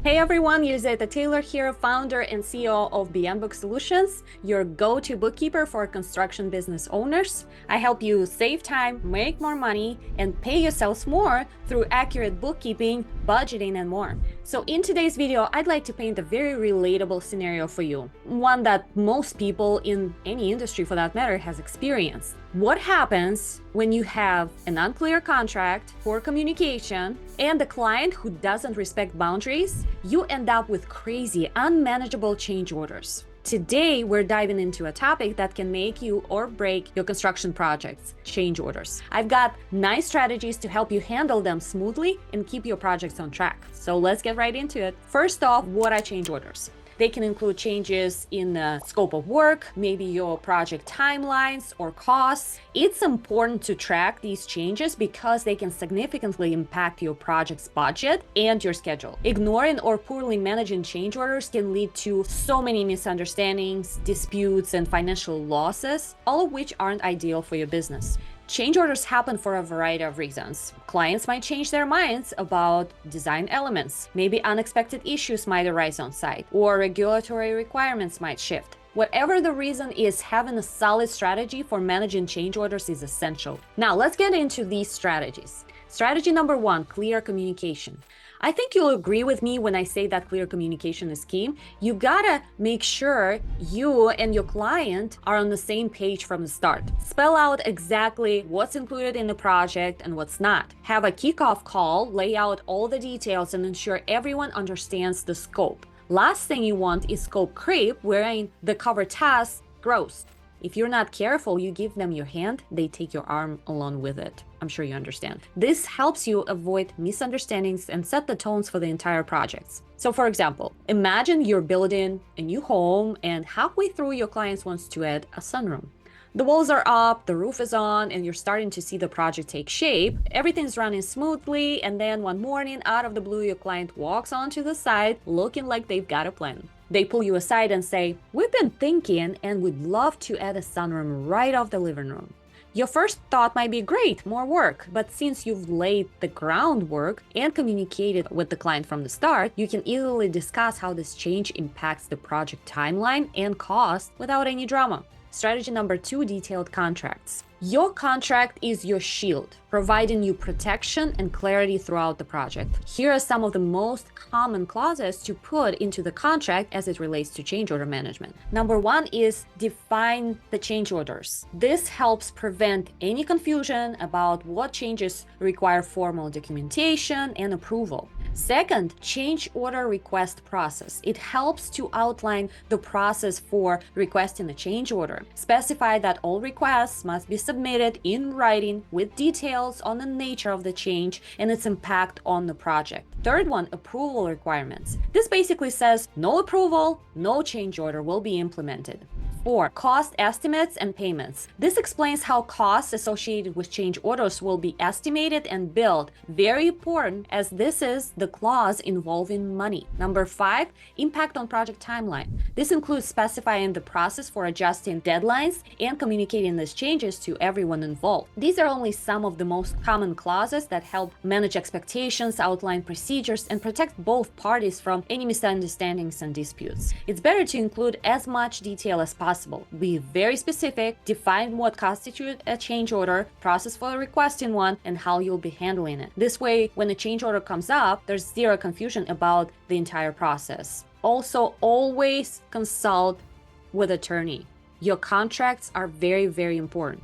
Hey everyone, Yelizaveta Taylor here, founder and CEO of Beyond Book Solutions, your go-to bookkeeper for construction business owners. I help you save time, make more money, and pay yourselves more through accurate bookkeeping, budgeting, and more. So in today's video, I'd like to paint a very relatable scenario for you, one that most people in any industry for that matter has experienced. What happens when you have an unclear contract, poor communication, and a client who doesn't respect boundaries? You end up with crazy, unmanageable change orders. Today, we're diving into a topic that can make you or break your construction projects, change orders. I've got 9 strategies to help you handle them smoothly and keep your projects on track. So let's get right into it. First off, what are change orders? They can include changes in the scope of work, maybe your project timelines or costs. It's important to track these changes because they can significantly impact your project's budget and your schedule. Ignoring or poorly managing change orders can lead to so many misunderstandings, disputes, and financial losses, all of which aren't ideal for your business. Change orders happen for a variety of reasons. Clients might change their minds about design elements. Maybe unexpected issues might arise on site, or regulatory requirements might shift. Whatever the reason is, having a solid strategy for managing change orders is essential. Now, let's get into these strategies. Strategy number 1, clear communication. I think you'll agree with me when I say that clear communication is key. You gotta make sure you and your client are on the same page from the start. Spell out exactly what's included in the project and what's not. Have a kickoff call, lay out all the details, and ensure everyone understands the scope. Last thing you want is scope creep, wherein the cover task grows. If you're not careful, you give them your hand, they take your arm along with it. I'm sure you understand. This helps you avoid misunderstandings and set the tones for the entire projects. So for example, imagine you're building a new home and halfway through your client wants to add a sunroom. The walls are up, the roof is on, and you're starting to see the project take shape. Everything's running smoothly, and then one morning, out of the blue, your client walks onto the site looking like they've got a plan. They pull you aside and say, "We've been thinking and we'd love to add a sunroom right off the living room." Your first thought might be, great, more work, but since you've laid the groundwork and communicated with the client from the start, you can easily discuss how this change impacts the project timeline and cost without any drama. Strategy number 2, detailed contracts. Your contract is your shield, providing you protection and clarity throughout the project. Here are some of the most common clauses to put into the contract as it relates to change order management. Number 1 is define the change orders. This helps prevent any confusion about what changes require formal documentation and approval. Second, change order request process. It helps to outline the process for requesting a change order. Specify that all requests must be submitted in writing with details on the nature of the change and its impact on the project. Third one, approval requirements. This basically says no approval, no change order will be implemented. 4, cost estimates and payments. This explains how costs associated with change orders will be estimated and billed. Very important, as this is the clause involving money. Number 5, impact on project timeline. This includes specifying the process for adjusting deadlines and communicating these changes to everyone involved. These are only some of the most common clauses that help manage expectations, outline procedures, and protect both parties from any misunderstandings and disputes. It's better to include as much detail as possible. Be very specific, define what constitutes a change order, process for requesting one, and how you'll be handling it. This way, when a change order comes up, there's zero confusion about the entire process. Also, always consult with attorney. Your contracts are very, very important.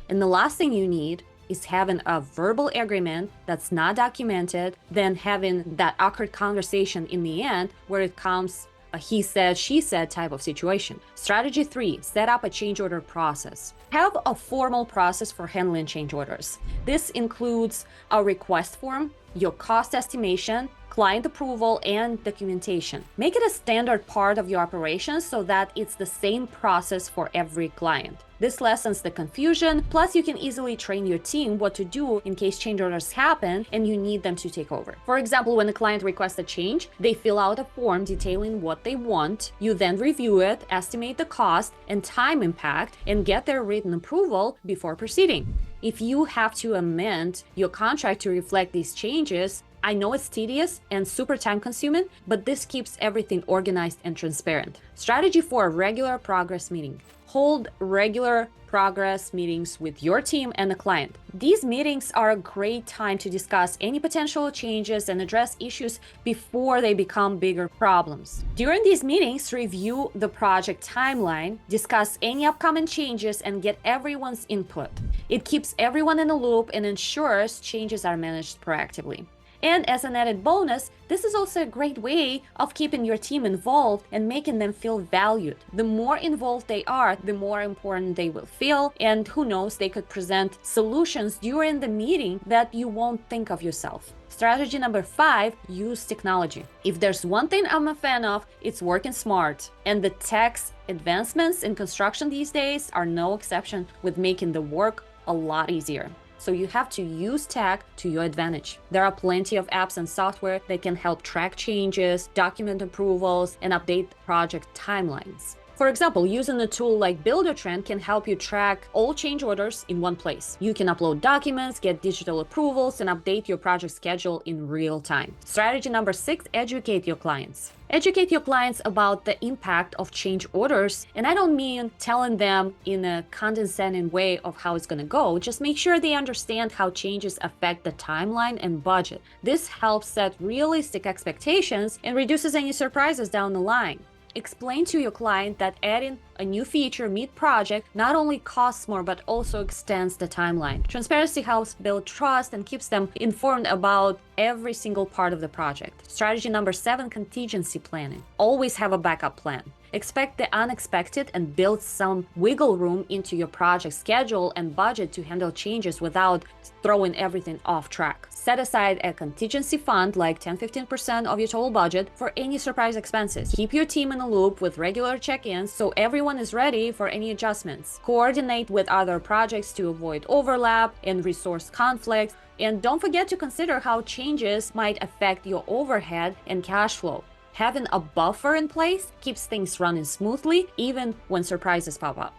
And the last thing you need is having a verbal agreement that's not documented, then having that awkward conversation in the end where it comes a he said, she said type of situation. Strategy 3, set up a change order process. Have a formal process for handling change orders. This includes a request form, your cost estimation, client approval, and documentation. Make it a standard part of your operations so that it's the same process for every client. This lessens the confusion, plus you can easily train your team what to do in case change orders happen and you need them to take over. For example, when a client requests a change, they fill out a form detailing what they want. You then review it, estimate the cost and time impact, and get their written approval before proceeding. If you have to amend your contract to reflect these changes, I know it's tedious and super time consuming, but this keeps everything organized and transparent. Strategy 4, regular progress meeting. Hold regular progress meetings with your team and the client. These meetings are a great time to discuss any potential changes and address issues before they become bigger problems. During these meetings, review the project timeline, discuss any upcoming changes, and get everyone's input. It keeps everyone in the loop and ensures changes are managed proactively. And as an added bonus, this is also a great way of keeping your team involved and making them feel valued. The more involved they are, the more important they will feel, and who knows, they could present solutions during the meeting that you won't think of yourself. Strategy number 5, use technology. If there's one thing I'm a fan of, it's working smart. And the tech's advancements in construction these days are no exception with making the work a lot easier. So you have to use tech to your advantage. There are plenty of apps and software that can help track changes, document approvals, and update project timelines. For example, using a tool like Buildertrend can help you track all change orders in one place. You can upload documents, get digital approvals, and update your project schedule in real time. Strategy number 6, educate your clients. Educate your clients about the impact of change orders. And I don't mean telling them in a condescending way of how it's going to go. Just make sure they understand how changes affect the timeline and budget. This helps set realistic expectations and reduces any surprises down the line. Explain to your client that adding a new feature mid-project not only costs more, but also extends the timeline. Transparency helps build trust and keeps them informed about every single part of the project. Strategy number 7, contingency planning. Always have a backup plan. Expect the unexpected and build some wiggle room into your project schedule and budget to handle changes without throwing everything off track. Set aside a contingency fund like 10-15% of your total budget for any surprise expenses. Keep your team in the loop with regular check-ins so everyone is ready for any adjustments. Coordinate with other projects to avoid overlap and resource conflicts. And don't forget to consider how changes might affect your overhead and cash flow. Having a buffer in place keeps things running smoothly, even when surprises pop up.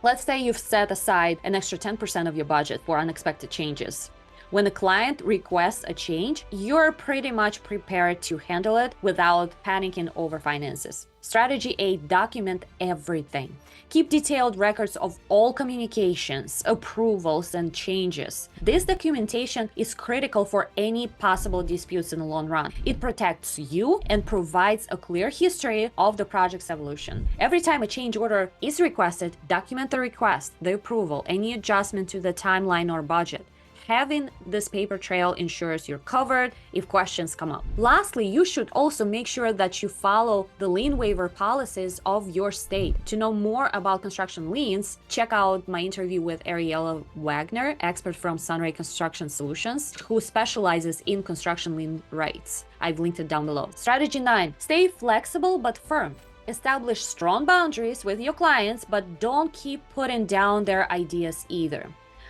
Let's say you've set aside an extra 10% of your budget for unexpected changes. When the client requests a change, you're pretty much prepared to handle it without panicking over finances. Strategy 8, document everything. Keep detailed records of all communications, approvals, and changes. This documentation is critical for any possible disputes in the long run. It protects you and provides a clear history of the project's evolution. Every time a change order is requested, document the request, the approval, any adjustment to the timeline or budget. Having this paper trail ensures you're covered if questions come up. Lastly, you should also make sure that you follow the lien waiver policies of your state. To know more about construction liens, check out my interview with Ariela Wagner, expert from Sunray Construction Solutions, who specializes in construction lien rights. I've linked it down below. Strategy 9, stay flexible but firm. Establish strong boundaries with your clients, but don't keep putting down their ideas either.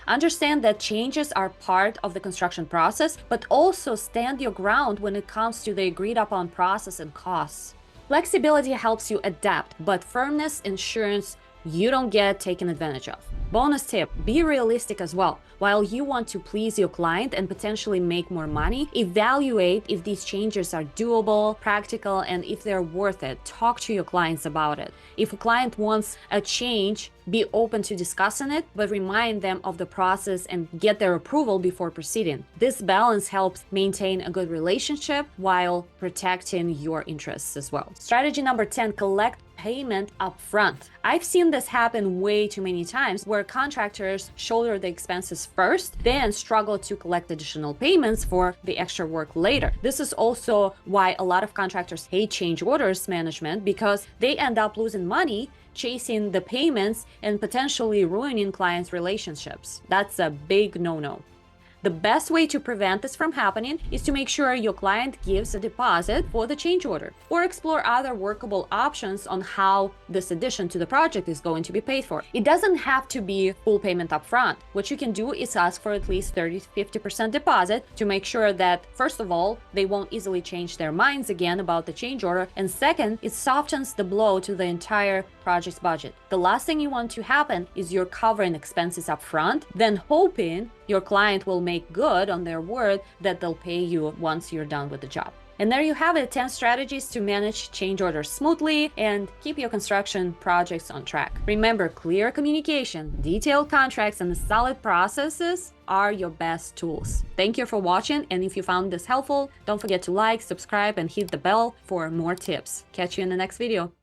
Understand that changes are part of the construction process, but also stand your ground when it comes to the agreed upon process and costs. Flexibility helps you adapt, but firmness ensures you don't get taken advantage of. Bonus tip, be realistic as well. While you want to please your client and potentially make more money, evaluate if these changes are doable, practical, and if they're worth it. Talk to your clients about it. If a client wants a change, be open to discussing it, but remind them of the process and get their approval before proceeding. This balance helps maintain a good relationship while protecting your interests as well. Strategy number 10, collect payment upfront. I've seen this happen way too many times where contractors shoulder the expenses first, then struggle to collect additional payments for the extra work later. This is also why a lot of contractors hate change orders management, because they end up losing money chasing the payments and potentially ruining clients' relationships. That's a big no-no. The best way to prevent this from happening is to make sure your client gives a deposit for the change order, or explore other workable options on how this addition to the project is going to be paid for. It doesn't have to be full payment upfront. What you can do is ask for at least 30-50% deposit to make sure that, first of all, they won't easily change their minds again about the change order, and second, it softens the blow to the entire project's budget. The last thing you want to happen is you're covering expenses up front, then hoping your client will make good on their word that they'll pay you once you're done with the job. And there you have it, 10 strategies to manage change orders smoothly and keep your construction projects on track. Remember, clear communication, detailed contracts, and solid processes are your best tools. Thank you for watching, and if you found this helpful, don't forget to like, subscribe, and hit the bell for more tips. Catch you in the next video.